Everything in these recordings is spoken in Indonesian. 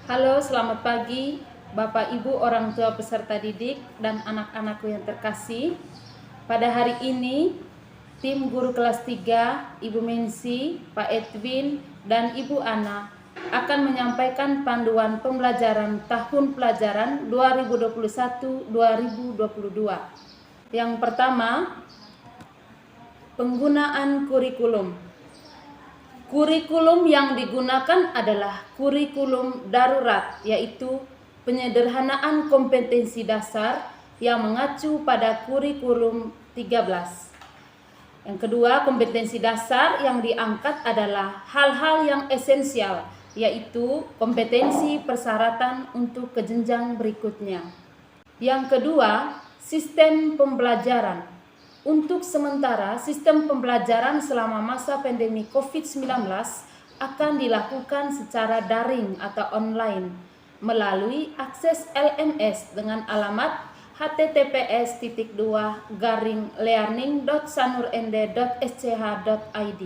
Halo, selamat pagi Bapak Ibu orang tua peserta didik dan anak-anakku yang terkasih. Pada hari ini, tim guru kelas 3, Ibu Mensi, Pak Edwin, dan Ibu Ana akan menyampaikan panduan pembelajaran tahun pelajaran 2021-2022. Yang pertama, penggunaan kurikulum. Kurikulum yang digunakan adalah kurikulum darurat, yaitu penyederhanaan kompetensi dasar yang mengacu pada kurikulum 13. Yang kedua, kompetensi dasar yang diangkat adalah hal-hal yang esensial, yaitu kompetensi persyaratan untuk ke jenjang berikutnya. Yang kedua, sistem pembelajaran. Untuk sementara, sistem pembelajaran selama masa pandemi COVID-19 akan dilakukan secara daring atau online melalui akses LMS dengan alamat https://learning.sanurende.sch.id.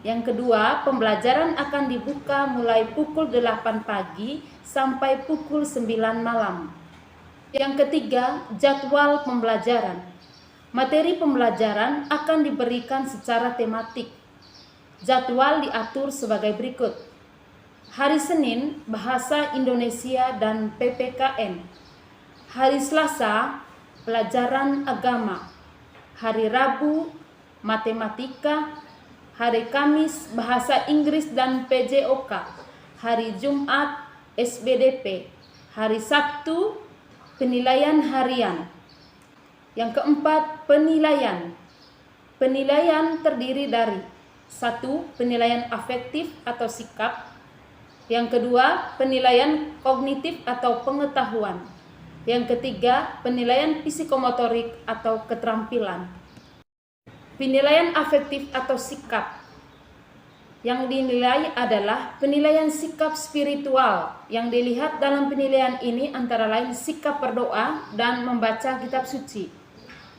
Yang kedua, pembelajaran akan dibuka mulai pukul 8 pagi sampai pukul 9 malam. Yang ketiga, jadwal pembelajaran. Materi pembelajaran akan diberikan secara tematik. Jadwal diatur sebagai berikut. Hari Senin, Bahasa Indonesia dan PPKN. Hari Selasa, Pelajaran Agama. Hari Rabu, Matematika. Hari Kamis, Bahasa Inggris dan PJOK. Hari Jumat, SBDP. Hari Sabtu, penilaian harian. Yang keempat, penilaian. Penilaian terdiri dari 1. Penilaian afektif atau sikap. Yang kedua, penilaian kognitif atau pengetahuan. Yang ketiga, penilaian psikomotorik atau keterampilan. Penilaian afektif atau sikap. Yang dinilai adalah penilaian sikap spiritual. Yang dilihat dalam penilaian ini antara lain sikap berdoa dan membaca kitab suci.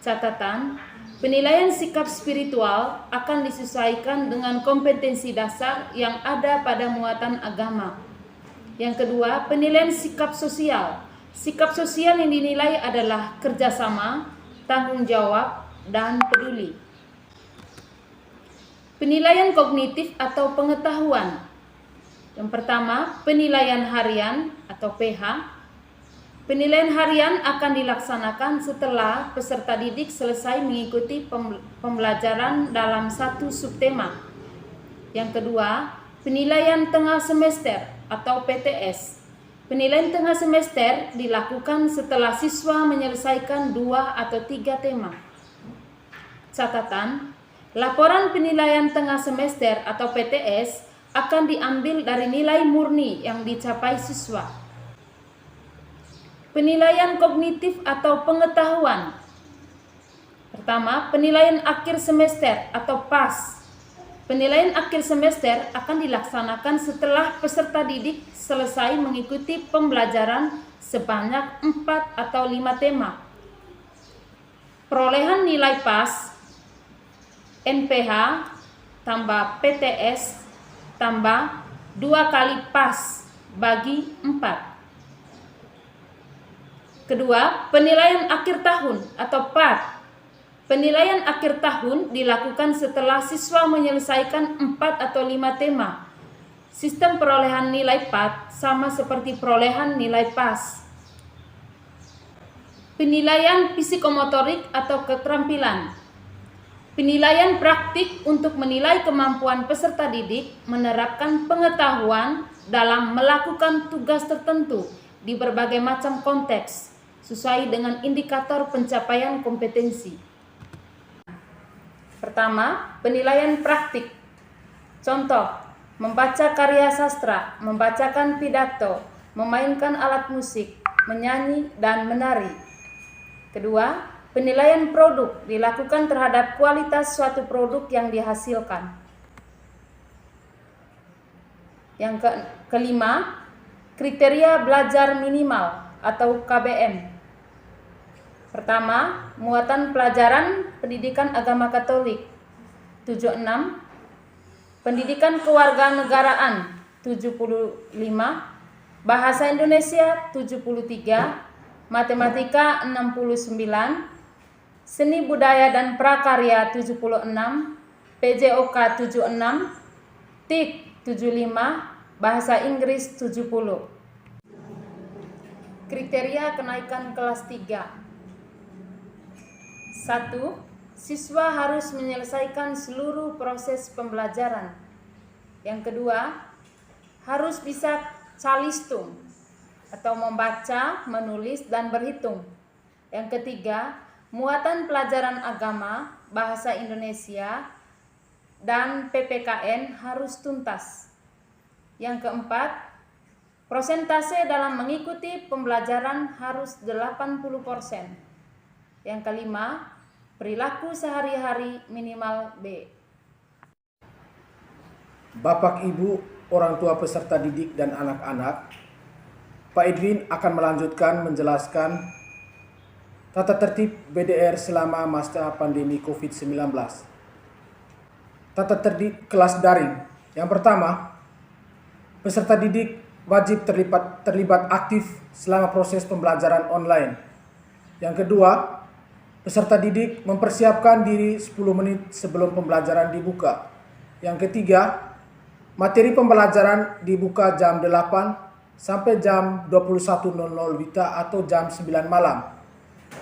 Catatan, penilaian sikap spiritual akan disesuaikan dengan kompetensi dasar yang ada pada muatan agama. Yang kedua, penilaian sikap sosial. Sikap sosial yang dinilai adalah kerjasama, tanggung jawab, dan peduli. Penilaian kognitif atau pengetahuan. Yang pertama, penilaian harian atau PH. Penilaian harian akan dilaksanakan setelah peserta didik selesai mengikuti pembelajaran dalam satu subtema. Yang kedua, penilaian tengah semester atau PTS. Penilaian tengah semester dilakukan setelah siswa menyelesaikan 2 atau 3 tema. Catatan, laporan penilaian tengah semester atau PTS akan diambil dari nilai murni yang dicapai siswa. Penilaian kognitif atau pengetahuan. Pertama, penilaian akhir semester atau PAS. Penilaian akhir semester akan dilaksanakan setelah peserta didik selesai mengikuti pembelajaran sebanyak 4 atau 5 tema. Perolehan nilai PAS, NPH, tambah PTS, tambah 2 kali PAS bagi 4. Kedua, penilaian akhir tahun atau PAT. Penilaian akhir tahun dilakukan setelah siswa menyelesaikan 4 atau 5 tema. Sistem perolehan nilai PAT sama seperti perolehan nilai PAS. Penilaian psikomotorik atau keterampilan. Penilaian praktik untuk menilai kemampuan peserta didik menerapkan pengetahuan dalam melakukan tugas tertentu di berbagai macam konteks sesuai dengan indikator pencapaian kompetensi. Pertama, penilaian praktik. Contoh, membaca karya sastra, membacakan pidato, memainkan alat musik, menyanyi, dan menari. Kedua, penilaian produk dilakukan terhadap kualitas suatu produk yang dihasilkan. Yang kelima, kriteria belajar minimal atau KBM. Pertama, muatan pelajaran pendidikan agama Katolik 76, pendidikan kewarganegaraan 75, Bahasa Indonesia 73, Matematika 69, Seni Budaya dan Prakarya 76, PJOK 76, TIK 75, Bahasa Inggris 70. Kriteria kenaikan kelas 3. 1. Siswa harus menyelesaikan seluruh proses pembelajaran. Yang kedua, harus bisa calistung atau membaca, menulis, dan berhitung. Yang ketiga, muatan pelajaran agama, bahasa Indonesia, dan PPKN harus tuntas. Yang keempat, persentase dalam mengikuti pembelajaran harus 80%. Yang kelima, perilaku sehari-hari minimal B. Bapak, Ibu, orang tua peserta didik dan anak-anak, Pak Edwin akan melanjutkan menjelaskan tata tertib BDR selama masa pandemi COVID-19. Tata tertib kelas daring. Yang pertama, peserta didik wajib terlibat aktif selama proses pembelajaran online. Yang kedua, peserta didik mempersiapkan diri 10 menit sebelum pembelajaran dibuka. Yang ketiga, materi pembelajaran dibuka jam 8 sampai jam 21.00 WITA atau jam 9 malam.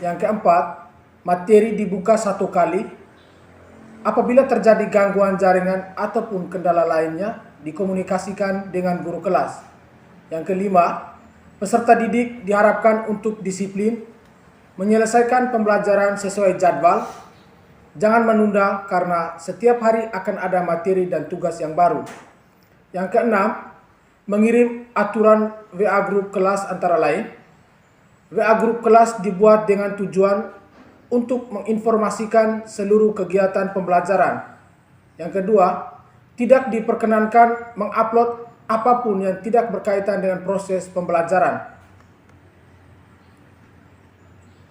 Yang keempat, materi dibuka 1 kali. Apabila terjadi gangguan jaringan ataupun kendala lainnya, dikomunikasikan dengan guru kelas. Yang kelima, peserta didik diharapkan untuk disiplin, menyelesaikan pembelajaran sesuai jadwal, jangan menunda karena setiap hari akan ada materi dan tugas yang baru. Yang keenam, mengirim aturan WA grup kelas antara lain. WA grup kelas dibuat dengan tujuan untuk menginformasikan seluruh kegiatan pembelajaran. Yang kedua, tidak diperkenankan mengupload apapun yang tidak berkaitan dengan proses pembelajaran.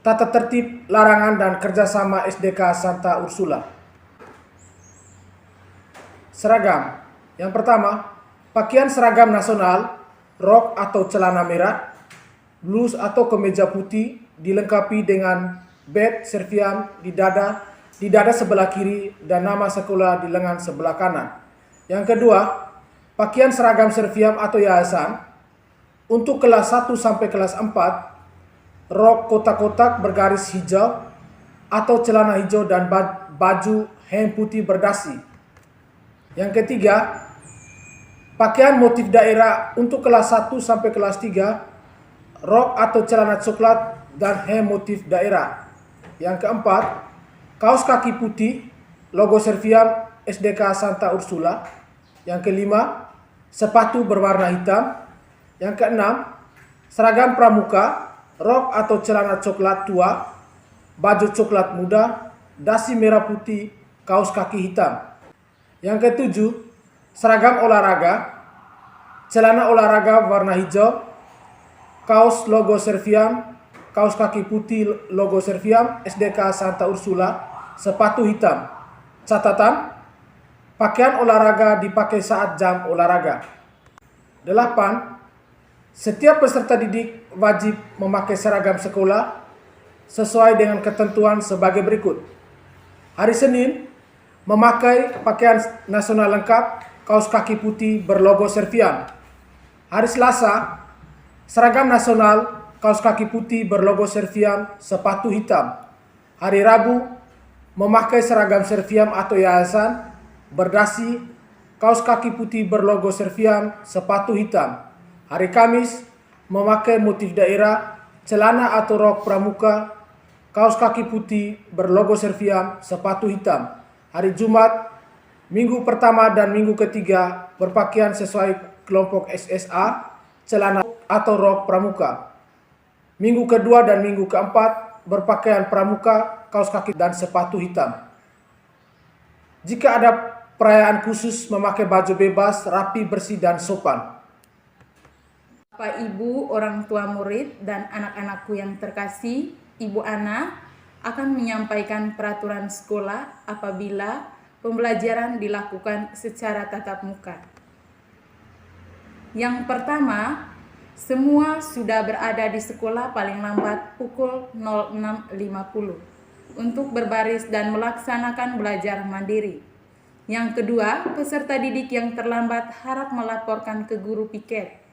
Tata tertib larangan dan kerjasama SDK Santa Ursula. Seragam. Yang pertama, pakaian seragam nasional, rok atau celana merah, blus atau kemeja putih dilengkapi dengan badge Serviam di dada sebelah kiri dan nama sekolah di lengan sebelah kanan. Yang kedua, pakaian seragam Serviam atau yayasan untuk kelas 1 sampai kelas 4, rok kotak-kotak bergaris hijau atau celana hijau dan baju hem putih berdasi. Yang ketiga, pakaian motif daerah untuk kelas 1 sampai kelas 3, rok atau celana coklat dan hem motif daerah. Yang keempat, kaos kaki putih, logo Serviam SDK Santa Ursula. Yang kelima, sepatu berwarna hitam. Yang keenam, seragam pramuka, rok atau celana coklat tua, baju coklat muda, dasi merah putih, kaos kaki hitam. Yang ketujuh, seragam olahraga, celana olahraga warna hijau, kaos logo Serviam, kaos kaki putih logo Serviam SDK Santa Ursula, sepatu hitam. Catatan, pakaian olahraga dipakai saat jam olahraga. 8. Setiap peserta didik wajib memakai seragam sekolah sesuai dengan ketentuan sebagai berikut. Hari Senin, memakai pakaian nasional lengkap, kaos kaki putih berlogo Serviam. Hari Selasa, seragam nasional, kaos kaki putih berlogo Serviam, sepatu hitam. Hari Rabu, memakai seragam Serviam atau yayasan, berdasi, kaos kaki putih berlogo Serviam, sepatu hitam. Hari Kamis, memakai motif daerah, celana atau rok pramuka, kaos kaki putih berlogo Serviam, sepatu hitam. Hari Jumat, minggu pertama dan minggu ketiga berpakaian sesuai kelompok SSA, celana atau rok pramuka. Minggu kedua dan minggu keempat berpakaian pramuka, kaos kaki dan sepatu hitam. Jika ada perayaan khusus, memakai baju bebas, rapi, bersih, dan sopan. Bapak, Ibu, orang tua murid, dan anak-anakku yang terkasih, Ibu Ana akan menyampaikan peraturan sekolah apabila pembelajaran dilakukan secara tatap muka. Yang pertama, Semua sudah berada di sekolah paling lambat pukul 06.50 untuk berbaris dan melaksanakan belajar mandiri. Yang kedua, peserta didik yang terlambat harap melaporkan ke guru piket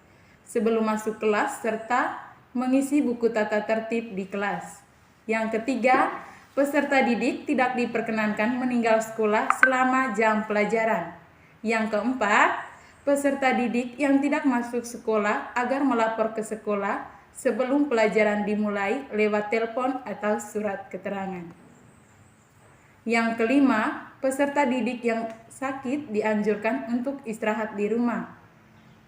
sebelum masuk kelas serta mengisi buku tata tertib di kelas. Yang ketiga, peserta didik tidak diperkenankan meninggal sekolah selama jam pelajaran. Yang keempat, peserta didik yang tidak masuk sekolah agar melapor ke sekolah sebelum pelajaran dimulai lewat telepon atau surat keterangan. Yang kelima, peserta didik yang sakit dianjurkan untuk istirahat di rumah.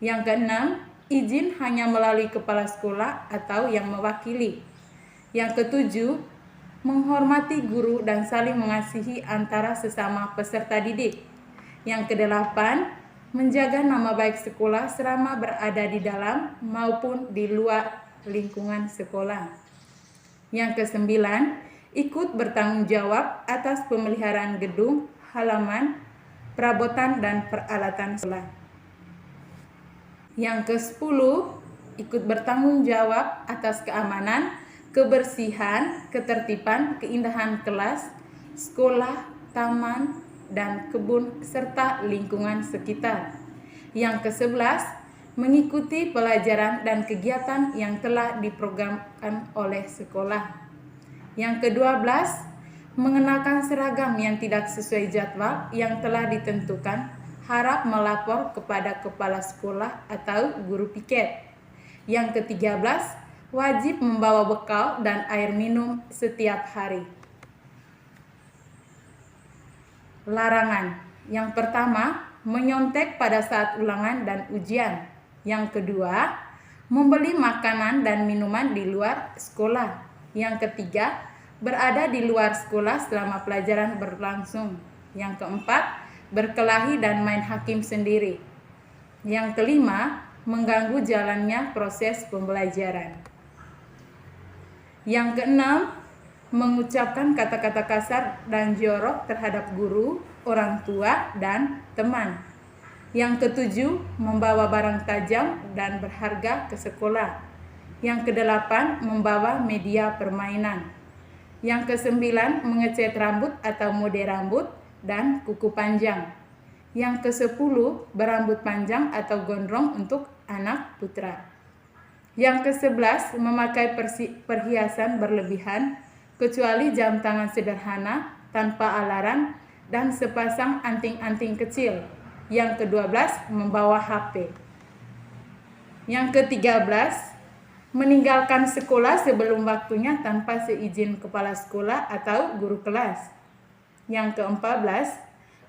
Yang keenam, izin hanya melalui kepala sekolah atau yang mewakili. Yang ketujuh, menghormati guru dan saling mengasihi antara sesama peserta didik. Yang kedelapan, menjaga nama baik sekolah selama berada di dalam maupun di luar lingkungan sekolah. Yang kesembilan, ikut bertanggung jawab atas pemeliharaan gedung, halaman, perabotan dan peralatan sekolah. Yang ke-10, ikut bertanggung jawab atas keamanan, kebersihan, ketertiban, keindahan kelas, sekolah, taman, dan kebun serta lingkungan sekitar. Yang ke-11, mengikuti pelajaran dan kegiatan yang telah diprogramkan oleh sekolah. Yang ke-12, mengenakan seragam yang tidak sesuai jadwal yang telah ditentukan, harap melapor kepada kepala sekolah atau guru piket. Yang ke-13, wajib membawa bekal dan air minum setiap hari. Larangan. Yang pertama, menyontek pada saat ulangan dan ujian. Yang kedua, membeli makanan dan minuman di luar sekolah. Yang ketiga, berada di luar sekolah selama pelajaran berlangsung. Yang keempat, berkelahi dan main hakim sendiri. Yang kelima, mengganggu jalannya proses pembelajaran. Yang keenam, mengucapkan kata-kata kasar dan jorok terhadap guru, orang tua, dan teman. Yang ketujuh, membawa barang tajam dan berharga ke sekolah. Yang kedelapan, membawa media permainan. Yang kesembilan, mengecat rambut atau mode rambut dan kuku panjang. Yang ke-10, berambut panjang atau gondrong untuk anak putra. Yang ke-11, memakai perhiasan berlebihan, kecuali jam tangan sederhana tanpa alarm dan sepasang anting-anting kecil. Yang ke-12, membawa HP. Yang ke-13, meninggalkan sekolah sebelum waktunya tanpa seizin kepala sekolah atau guru kelas. Yang ke-14,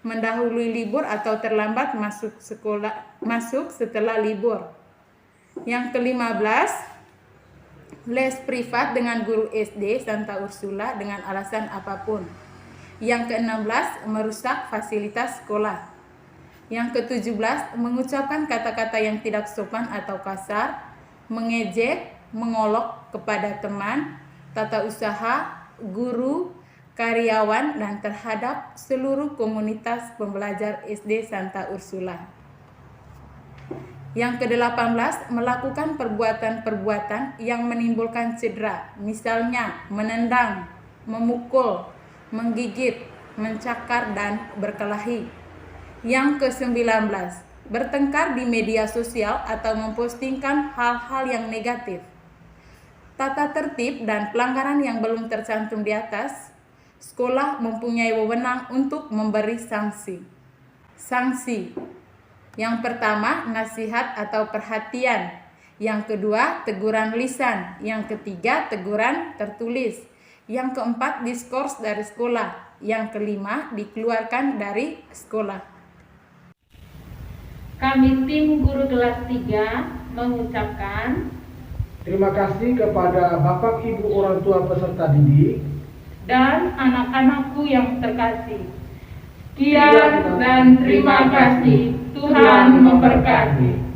mendahului libur atau terlambat masuk setelah libur. Yang ke-15, les privat dengan guru SD Santa Ursula dengan alasan apapun. Yang ke-16, merusak fasilitas sekolah. Yang ke-17, mengucapkan kata-kata yang tidak sopan atau kasar, mengejek, mengolok kepada teman, tata usaha, guru, karyawan, dan terhadap seluruh komunitas pembelajar SD Santa Ursula. Yang ke-18, melakukan perbuatan-perbuatan yang menimbulkan cedera, misalnya menendang, memukul, menggigit, mencakar, dan berkelahi. Yang ke-19, bertengkar di media sosial atau mempostingkan hal-hal yang negatif. Tata tertib dan pelanggaran yang belum tercantum di atas, sekolah mempunyai wewenang untuk memberi sanksi. Sanksi. Yang pertama, nasihat atau perhatian. Yang kedua, teguran lisan. Yang ketiga, teguran tertulis. Yang keempat, diskors dari sekolah. Yang kelima, dikeluarkan dari sekolah. Kami tim guru kelas 3 mengucapkan Terima kasih kepada Bapak Ibu orang tua peserta didik dan anak-anakku yang terkasih. Sekian dan terima kasih. Tuhan memberkati.